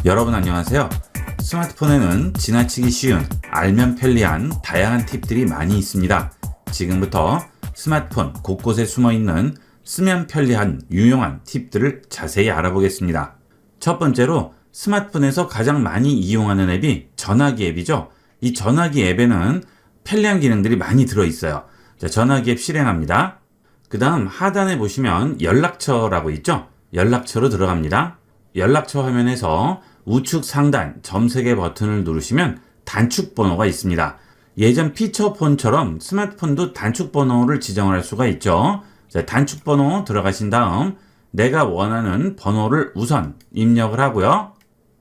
여러분 안녕하세요. 스마트폰에는 지나치기 쉬운, 알면 편리한 다양한 팁들이 많이 있습니다. 지금부터 스마트폰 곳곳에 숨어있는 쓰면 편리한 유용한 팁들을 자세히 알아보겠습니다. 첫 번째로 스마트폰에서 가장 많이 이용하는 앱이 전화기 앱이죠. 이 전화기 앱에는 편리한 기능들이 많이 들어있어요. 자, 전화기 앱 실행합니다. 그 다음 하단에 보시면 연락처라고 있죠. 연락처로 들어갑니다. 연락처 화면에서 우측 상단 점 3개 버튼을 누르시면 단축 번호가 있습니다. 예전 피처폰처럼 스마트폰도 단축 번호를 지정할 수가 있죠. 자, 단축 번호 들어가신 다음 내가 원하는 번호를 우선 입력을 하고요.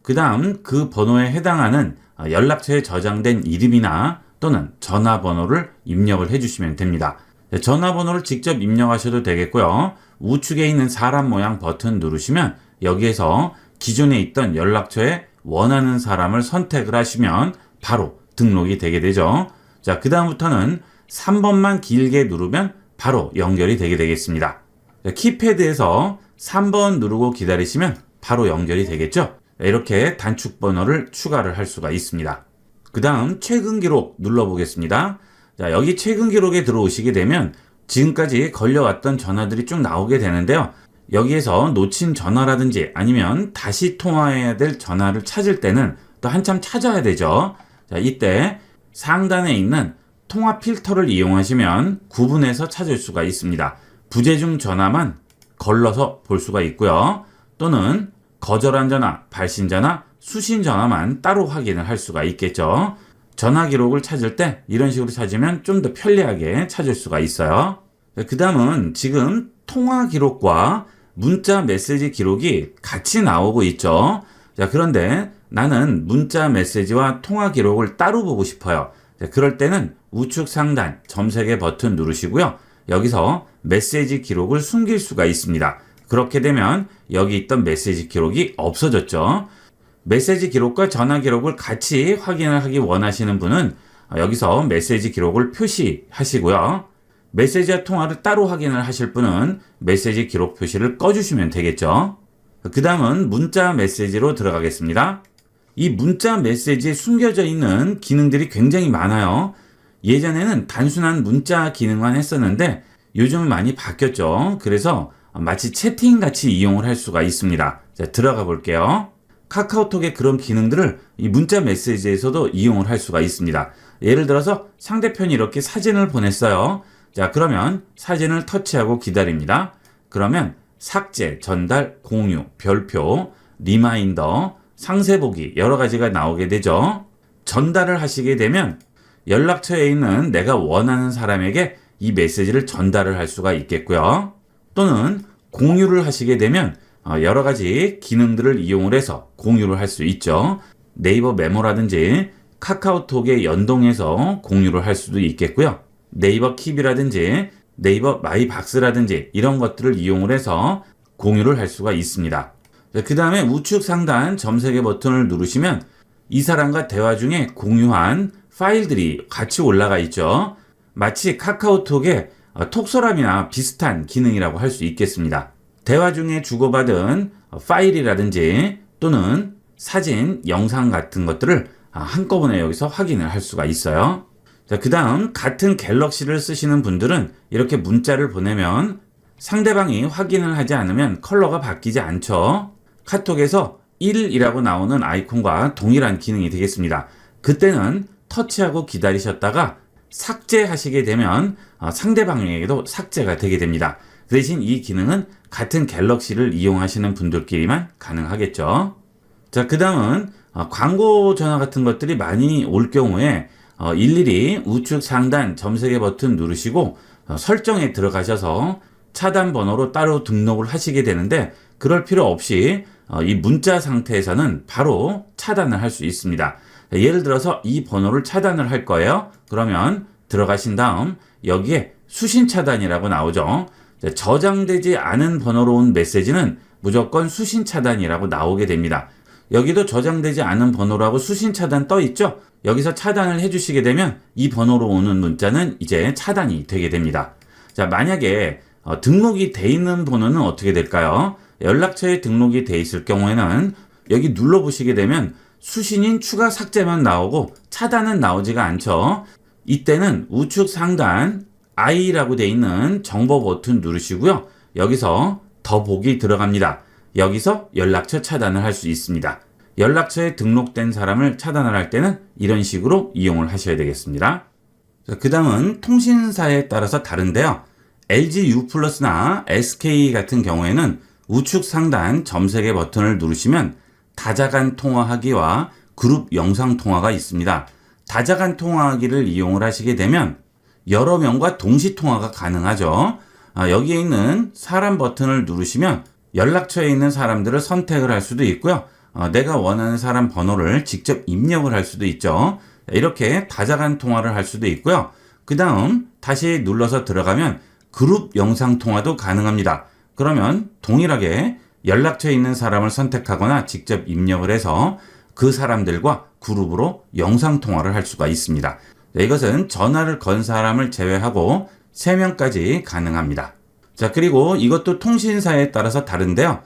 그 다음 그 번호에 해당하는 연락처에 저장된 이름이나 또는 전화번호를 입력을 해주시면 됩니다. 전화번호를 직접 입력하셔도 되겠고요. 우측에 있는 사람 모양 버튼 누르시면 여기에서 기존에 있던 연락처에 원하는 사람을 선택을 하시면 바로 등록이 되게 되죠. 자, 그 다음부터는 3번만 길게 누르면 바로 연결이 되게 되겠습니다. 자, 키패드에서 3번 누르고 기다리시면 바로 연결이 되겠죠. 이렇게 단축 번호를 추가를 할 수가 있습니다. 그 다음 최근 기록 눌러보겠습니다. 자, 여기 최근 기록에 들어오시게 되면 지금까지 걸려왔던 전화들이 쭉 나오게 되는데요. 여기에서 놓친 전화라든지 아니면 다시 통화해야 될 전화를 찾을 때는 또 한참 찾아야 되죠. 자, 이때 상단에 있는 통화 필터를 이용하시면 구분해서 찾을 수가 있습니다. 부재중 전화만 걸러서 볼 수가 있고요. 또는 거절한 전화, 발신 전화, 수신 전화만 따로 확인을 할 수가 있겠죠. 전화 기록을 찾을 때 이런 식으로 찾으면 좀 더 편리하게 찾을 수가 있어요. 그 다음은 지금 통화 기록과 문자 메시지 기록이 같이 나오고 있죠. 자, 그런데 나는 문자 메시지와 통화 기록을 따로 보고 싶어요. 자, 그럴 때는 우측 상단 점 3개 버튼 누르시고요. 여기서 메시지 기록을 숨길 수가 있습니다. 그렇게 되면 여기 있던 메시지 기록이 없어졌죠. 메시지 기록과 전화 기록을 같이 확인을 하기 원하시는 분은 여기서 메시지 기록을 표시하시고요. 메시지와 통화를 따로 확인을 하실 분은 메시지 기록 표시를 꺼주시면 되겠죠. 그 다음은 문자 메시지로 들어가겠습니다. 이 문자 메시지에 숨겨져 있는 기능들이 굉장히 많아요. 예전에는 단순한 문자 기능만 했었는데 요즘은 많이 바뀌었죠. 그래서 마치 채팅같이 이용을 할 수가 있습니다. 자, 들어가 볼게요. 카카오톡의 그런 기능들을 이 문자 메시지에서도 이용을 할 수가 있습니다. 예를 들어서 상대편이 이렇게 사진을 보냈어요. 자, 그러면 사진을 터치하고 기다립니다. 그러면 삭제, 전달, 공유, 별표, 리마인더, 상세 보기 여러 가지가 나오게 되죠. 전달을 하시게 되면 연락처에 있는 내가 원하는 사람에게 이 메시지를 전달을 할 수가 있겠고요. 또는 공유를 하시게 되면 여러 가지 기능들을 이용을 해서 공유를 할 수 있죠. 네이버 메모라든지 카카오톡에 연동해서 공유를 할 수도 있겠고요. 네이버 킵이라든지 네이버 마이박스라든지 이런 것들을 이용을 해서 공유를 할 수가 있습니다. 그 다음에 우측 상단 점 3개 버튼을 누르시면 이 사람과 대화 중에 공유한 파일들이 같이 올라가 있죠. 마치 카카오톡의 톡서랍이나 비슷한 기능이라고 할 수 있겠습니다. 대화 중에 주고받은 파일이라든지 또는 사진, 영상 같은 것들을 한꺼번에 여기서 확인을 할 수가 있어요. 자, 그 다음 같은 갤럭시를 쓰시는 분들은 이렇게 문자를 보내면 상대방이 확인을 하지 않으면 컬러가 바뀌지 않죠. 카톡에서 1이라고 나오는 아이콘과 동일한 기능이 되겠습니다. 그때는 터치하고 기다리셨다가 삭제하시게 되면 상대방에게도 삭제가 되게 됩니다. 그 대신 이 기능은 같은 갤럭시를 이용하시는 분들끼리만 가능하겠죠. 자, 그 다음은 광고 전화 같은 것들이 많이 올 경우에 일일이 우측 상단 점 3개 버튼 누르시고 설정에 들어가셔서 차단 번호로 따로 등록을 하시게 되는데 그럴 필요 없이 이 문자 상태에서는 바로 차단을 할 수 있습니다. 예를 들어서 이 번호를 차단을 할 거예요. 그러면 들어가신 다음 여기에 수신 차단이라고 나오죠. 저장되지 않은 번호로 온 메시지는 무조건 수신 차단이라고 나오게 됩니다. 여기도 저장되지 않은 번호라고 수신 차단 떠 있죠? 여기서 차단을 해주시게 되면 이 번호로 오는 문자는 이제 차단이 되게 됩니다. 자, 만약에 등록이 돼 있는 번호는 어떻게 될까요? 연락처에 등록이 돼 있을 경우에는 여기 눌러보시게 되면 수신인 추가 삭제만 나오고 차단은 나오지가 않죠. 이때는 우측 상단 I라고 되어 있는 정보 버튼 누르시고요. 여기서 더보기 들어갑니다. 여기서 연락처 차단을 할 수 있습니다. 연락처에 등록된 사람을 차단을 할 때는 이런 식으로 이용을 하셔야 되겠습니다. 그 다음은 통신사에 따라서 다른데요. LG U+나 SK 같은 경우에는 우측 상단 점색의 버튼을 누르시면 다자간 통화하기와 그룹 영상 통화가 있습니다. 다자간 통화하기를 이용을 하시게 되면 여러 명과 동시 통화가 가능하죠. 여기에 있는 사람 버튼을 누르시면 연락처에 있는 사람들을 선택을 할 수도 있고요. 내가 원하는 사람 번호를 직접 입력을 할 수도 있죠. 이렇게 다자간 통화를 할 수도 있고요. 그 다음 다시 눌러서 들어가면 그룹 영상 통화도 가능합니다. 그러면 동일하게 연락처에 있는 사람을 선택하거나 직접 입력을 해서 그 사람들과 그룹으로 영상 통화를 할 수가 있습니다. 이것은 전화를 건 사람을 제외하고 3명까지 가능합니다. 자, 그리고 이것도 통신사에 따라서 다른데요.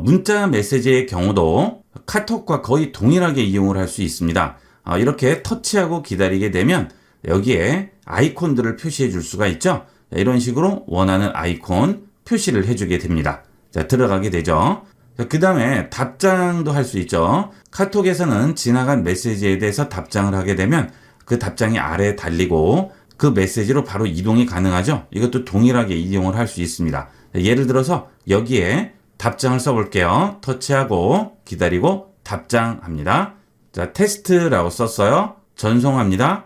문자 메시지의 경우도 카톡과 거의 동일하게 이용을 할 수 있습니다. 이렇게 터치하고 기다리게 되면 여기에 아이콘들을 표시해 줄 수가 있죠. 이런 식으로 원하는 아이콘 표시를 해주게 됩니다. 자, 들어가게 되죠. 그 다음에 답장도 할 수 있죠. 카톡에서는 지나간 메시지에 대해서 답장을 하게 되면 그 답장이 아래에 달리고 그 메시지로 바로 이동이 가능하죠. 이것도 동일하게 이용을 할 수 있습니다. 예를 들어서 여기에 답장을 써볼게요. 터치하고 기다리고 답장합니다. 자, 테스트라고 썼어요. 전송합니다.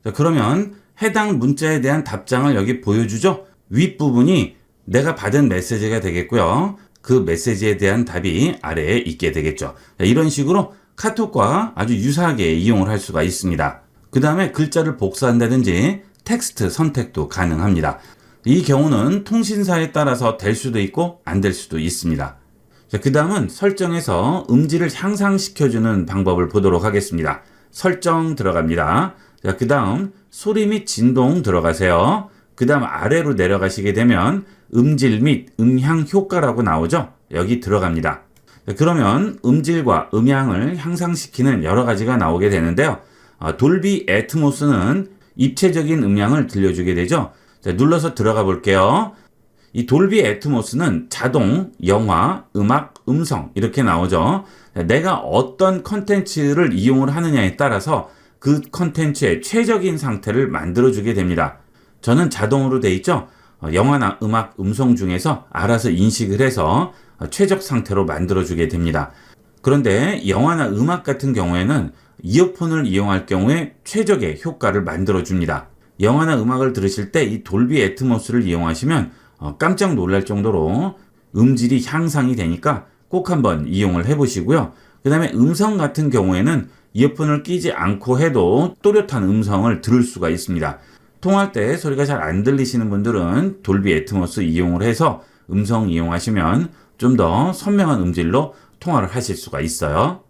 자, 그러면 해당 문자에 대한 답장을 여기 보여주죠. 윗부분이 내가 받은 메시지가 되겠고요. 그 메시지에 대한 답이 아래에 있게 되겠죠. 자, 이런 식으로 카톡과 아주 유사하게 이용을 할 수가 있습니다. 그 다음에 글자를 복사한다든지 텍스트 선택도 가능합니다. 이 경우는 통신사에 따라서 될 수도 있고 안 될 수도 있습니다. 자, 그 다음은 설정에서 음질을 향상시켜주는 방법을 보도록 하겠습니다. 설정 들어갑니다. 자, 그 다음 소리 및 진동 들어가세요. 그 다음 아래로 내려가시게 되면 음질 및 음향 효과라고 나오죠. 여기 들어갑니다. 자, 그러면 음질과 음향을 향상시키는 여러 가지가 나오게 되는데요. 돌비 애트모스는 입체적인 음향을 들려주게 되죠. 자, 눌러서 들어가 볼게요. 이 돌비 애트모스는 자동, 영화, 음악, 음성 이렇게 나오죠. 자, 내가 어떤 컨텐츠를 이용을 하느냐에 따라서 그 컨텐츠의 최적인 상태를 만들어주게 됩니다. 저는 자동으로 돼 있죠. 영화나 음악, 음성 중에서 알아서 인식을 해서 최적 상태로 만들어주게 됩니다. 그런데 영화나 음악 같은 경우에는 이어폰을 이용할 경우에 최적의 효과를 만들어줍니다. 영화나 음악을 들으실 때 이 돌비 애트모스를 이용하시면 깜짝 놀랄 정도로 음질이 향상이 되니까 꼭 한번 이용을 해보시고요. 그 다음에 음성 같은 경우에는 이어폰을 끼지 않고 해도 또렷한 음성을 들을 수가 있습니다. 통화할 때 소리가 잘 안 들리시는 분들은 돌비 애트모스 이용을 해서 음성 이용하시면 좀 더 선명한 음질로 통화를 하실 수가 있어요.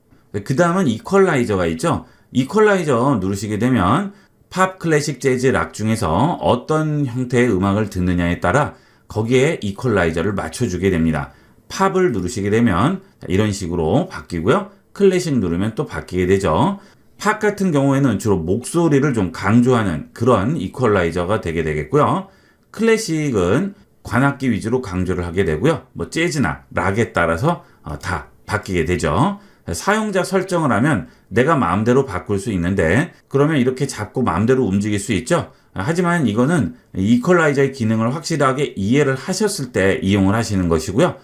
그 다음은 이퀄라이저가 있죠. 이퀄라이저 누르시게 되면 팝, 클래식, 재즈, 락 중에서 어떤 형태의 음악을 듣느냐에 따라 거기에 이퀄라이저를 맞춰주게 됩니다. 팝을 누르시게 되면 이런 식으로 바뀌고요. 클래식 누르면 또 바뀌게 되죠. 팝 같은 경우에는 주로 목소리를 좀 강조하는 그런 이퀄라이저가 되게 되겠고요. 클래식은 관악기 위주로 강조를 하게 되고요. 뭐 재즈나 락에 따라서 다 바뀌게 되죠. 사용자 설정을 하면 내가 마음대로 바꿀 수 있는데 그러면 이렇게 잡고 마음대로 움직일 수 있죠. 하지만 이거는 이퀄라이저의 기능을 확실하게 이해를 하셨을 때 이용을 하시는 것이고요.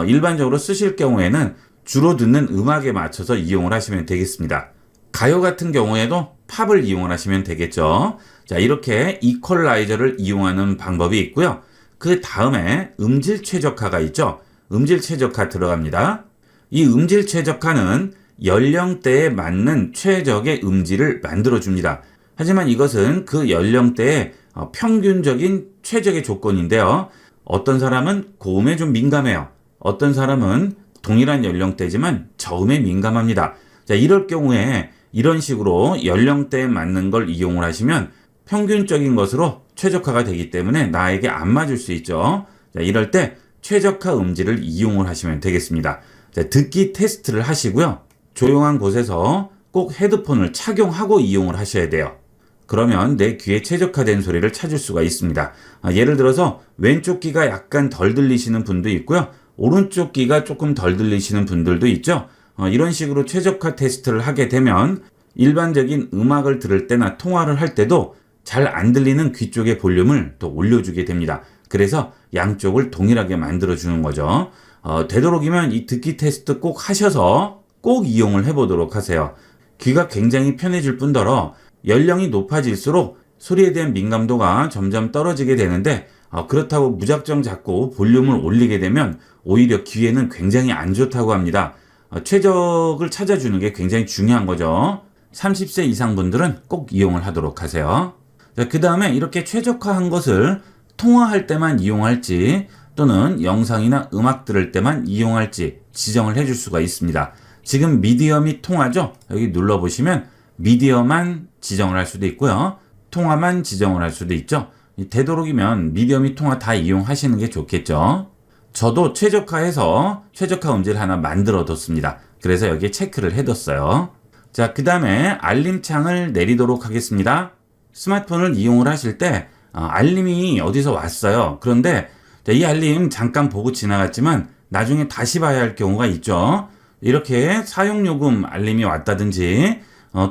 일반적으로 쓰실 경우에는 주로 듣는 음악에 맞춰서 이용을 하시면 되겠습니다. 가요 같은 경우에도 팝을 이용을 하시면 되겠죠. 자, 이렇게 이퀄라이저를 이용하는 방법이 있고요. 그 다음에 음질 최적화가 있죠. 음질 최적화 들어갑니다. 이 음질 최적화는 연령대에 맞는 최적의 음질을 만들어줍니다. 하지만 이것은 그 연령대의 평균적인 최적의 조건인데요. 어떤 사람은 고음에 좀 민감해요. 어떤 사람은 동일한 연령대지만 저음에 민감합니다. 자, 이럴 경우에 이런 식으로 연령대에 맞는 걸 이용을 하시면 평균적인 것으로 최적화가 되기 때문에 나에게 안 맞을 수 있죠. 자, 이럴 때 최적화 음질을 이용을 하시면 되겠습니다. 자, 듣기 테스트를 하시고요. 조용한 곳에서 꼭 헤드폰을 착용하고 이용을 하셔야 돼요. 그러면 내 귀에 최적화된 소리를 찾을 수가 있습니다. 예를 들어서 왼쪽 귀가 약간 덜 들리시는 분도 있고요. 오른쪽 귀가 조금 덜 들리시는 분들도 있죠. 이런 식으로 최적화 테스트를 하게 되면 일반적인 음악을 들을 때나 통화를 할 때도 잘 안 들리는 귀 쪽의 볼륨을 또 올려주게 됩니다. 그래서 양쪽을 동일하게 만들어주는 거죠. 되도록이면 이 듣기 테스트 꼭 하셔서 꼭 이용을 해보도록 하세요. 귀가 굉장히 편해질 뿐더러 연령이 높아질수록 소리에 대한 민감도가 점점 떨어지게 되는데 그렇다고 무작정 자꾸 볼륨을 올리게 되면 오히려 귀에는 굉장히 안 좋다고 합니다. 최적을 찾아주는 게 굉장히 중요한 거죠. 30세 이상 분들은 꼭 이용을 하도록 하세요. 그 다음에 이렇게 최적화한 것을 통화할 때만 이용할지 또는 영상이나 음악 들을 때만 이용할지 지정을 해줄 수가 있습니다. 지금 미디엄이 통화죠. 여기 눌러보시면 미디어만 지정을 할 수도 있고요. 통화만 지정을 할 수도 있죠. 되도록이면 미디엄이 통화 다 이용하시는 게 좋겠죠. 저도 최적화해서 최적화 음질 하나 만들어 뒀습니다. 그래서 여기에 체크를 해뒀어요. 자, 그 다음에 알림창을 내리도록 하겠습니다. 스마트폰을 이용을 하실 때 알림이 어디서 왔어요. 그런데 이 알림 잠깐 보고 지나갔지만 나중에 다시 봐야 할 경우가 있죠. 이렇게 사용요금 알림이 왔다든지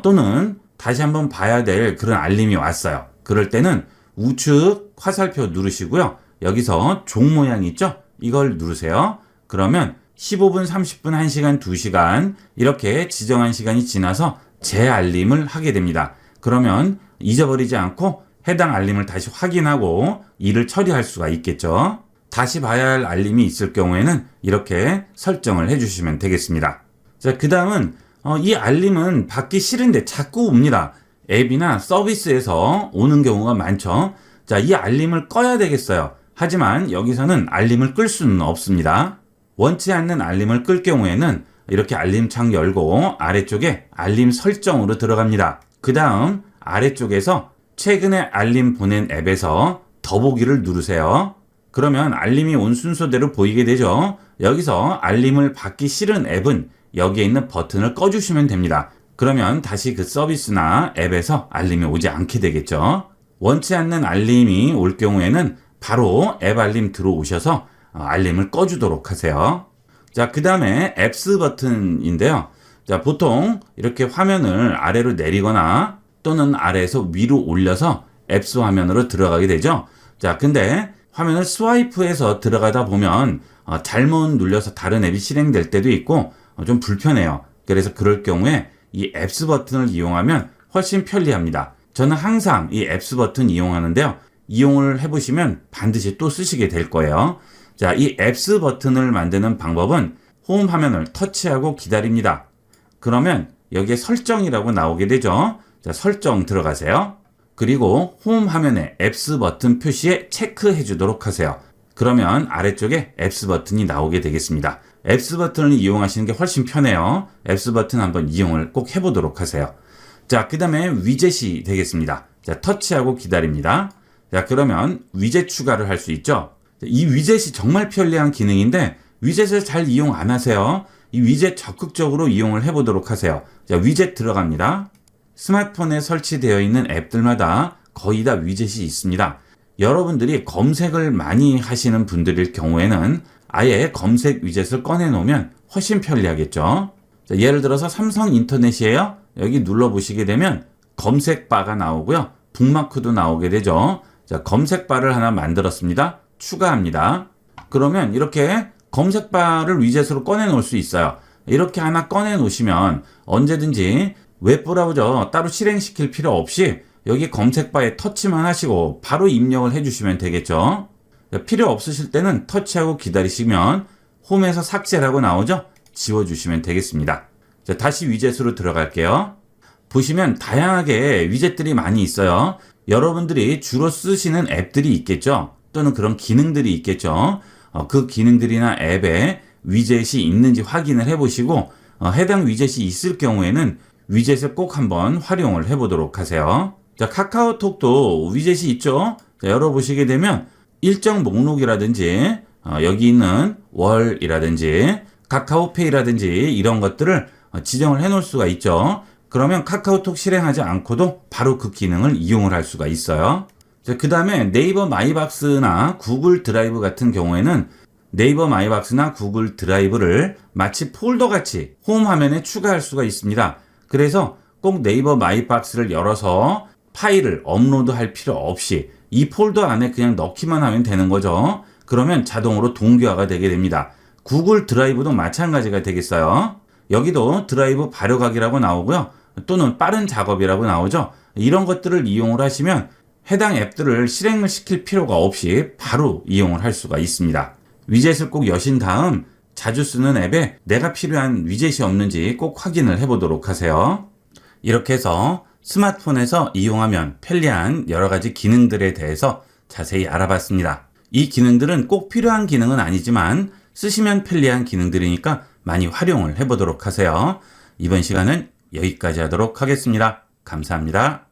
또는 다시 한번 봐야 될 그런 알림이 왔어요. 그럴 때는 우측 화살표 누르시고요. 여기서 종 모양 있죠? 이걸 누르세요. 그러면 15분, 30분, 1시간, 2시간 이렇게 지정한 시간이 지나서 재알림을 하게 됩니다. 그러면 잊어버리지 않고 해당 알림을 다시 확인하고 일을 처리할 수가 있겠죠. 다시 봐야 할 알림이 있을 경우에는 이렇게 설정을 해주시면 되겠습니다. 자, 그 다음은 이 알림은 받기 싫은데 자꾸 옵니다. 앱이나 서비스에서 오는 경우가 많죠. 자, 이 알림을 꺼야 되겠어요. 하지만 여기서는 알림을 끌 수는 없습니다. 원치 않는 알림을 끌 경우에는 이렇게 알림창 열고 아래쪽에 알림 설정으로 들어갑니다. 그 다음 아래쪽에서 최근에 알림 보낸 앱에서 더보기를 누르세요. 그러면 알림이 온 순서대로 보이게 되죠. 여기서 알림을 받기 싫은 앱은 여기에 있는 버튼을 꺼주시면 됩니다. 그러면 다시 그 서비스나 앱에서 알림이 오지 않게 되겠죠. 원치 않는 알림이 올 경우에는 바로 앱 알림 들어오셔서 알림을 꺼주도록 하세요. 자, 그 다음에 앱스 버튼인데요. 자, 보통 이렇게 화면을 아래로 내리거나 또는 아래에서 위로 올려서 앱스 화면으로 들어가게 되죠. 자, 근데 화면을 스와이프해서 들어가다 보면 잘못 눌려서 다른 앱이 실행될 때도 있고 좀 불편해요. 그래서 그럴 경우에 이 앱스 버튼을 이용하면 훨씬 편리합니다. 저는 항상 이 앱스 버튼 이용하는데요. 이용을 해보시면 반드시 또 쓰시게 될 거예요. 자, 이 앱스 버튼을 만드는 방법은 홈 화면을 터치하고 기다립니다. 그러면 여기에 설정이라고 나오게 되죠. 자, 설정 들어가세요. 그리고 홈 화면에 앱스 버튼 표시에 체크해 주도록 하세요. 그러면 아래쪽에 앱스 버튼이 나오게 되겠습니다. 앱스 버튼을 이용하시는 게 훨씬 편해요. 앱스 버튼 한번 이용을 꼭 해보도록 하세요. 자, 그 다음에 위젯이 되겠습니다. 자, 터치하고 기다립니다. 자, 그러면 위젯 추가를 할 수 있죠. 이 위젯이 정말 편리한 기능인데 위젯을 잘 이용 안 하세요. 이 위젯 적극적으로 이용을 해보도록 하세요. 자, 위젯 들어갑니다. 스마트폰에 설치되어 있는 앱들마다 거의 다 위젯이 있습니다. 여러분들이 검색을 많이 하시는 분들일 경우에는 아예 검색 위젯을 꺼내 놓으면 훨씬 편리하겠죠. 자, 예를 들어서 삼성 인터넷이에요. 여기 눌러보시게 되면 검색바가 나오고요. 북마크도 나오게 되죠. 자, 검색바를 하나 만들었습니다. 추가합니다. 그러면 이렇게 검색바를 위젯으로 꺼내 놓을 수 있어요. 이렇게 하나 꺼내 놓으시면 언제든지 웹브라우저 따로 실행시킬 필요 없이 여기 검색바에 터치만 하시고 바로 입력을 해주시면 되겠죠. 필요 없으실 때는 터치하고 기다리시면 홈에서 삭제라고 나오죠. 지워주시면 되겠습니다. 자, 다시 위젯으로 들어갈게요. 보시면 다양하게 위젯들이 많이 있어요. 여러분들이 주로 쓰시는 앱들이 있겠죠. 또는 그런 기능들이 있겠죠. 그 기능들이나 앱에 위젯이 있는지 확인을 해보시고 해당 위젯이 있을 경우에는 위젯을 꼭 한번 활용을 해보도록 하세요. 자, 카카오톡도 위젯이 있죠. 자, 열어보시게 되면 일정 목록이라든지 여기 있는 월이라든지 카카오페이라든지 이런 것들을 지정을 해 놓을 수가 있죠. 그러면 카카오톡 실행하지 않고도 바로 그 기능을 이용을 할 수가 있어요. 그 다음에 네이버 마이박스나 구글 드라이브 같은 경우에는 네이버 마이박스나 구글 드라이브를 마치 폴더같이 홈 화면에 추가할 수가 있습니다. 그래서 꼭 네이버 마이박스를 열어서 파일을 업로드할 필요 없이 이 폴더 안에 그냥 넣기만 하면 되는 거죠. 그러면 자동으로 동기화가 되게 됩니다. 구글 드라이브도 마찬가지가 되겠어요. 여기도 드라이브 발효각이라고 나오고요. 또는 빠른 작업이라고 나오죠. 이런 것들을 이용을 하시면 해당 앱들을 실행을 시킬 필요가 없이 바로 이용을 할 수가 있습니다. 위젯을 꼭 여신 다음 자주 쓰는 앱에 내가 필요한 위젯이 없는지 꼭 확인을 해보도록 하세요. 이렇게 해서 스마트폰에서 이용하면 편리한 여러 가지 기능들에 대해서 자세히 알아봤습니다. 이 기능들은 꼭 필요한 기능은 아니지만 쓰시면 편리한 기능들이니까 많이 활용을 해보도록 하세요. 이번 시간은 여기까지 하도록 하겠습니다. 감사합니다.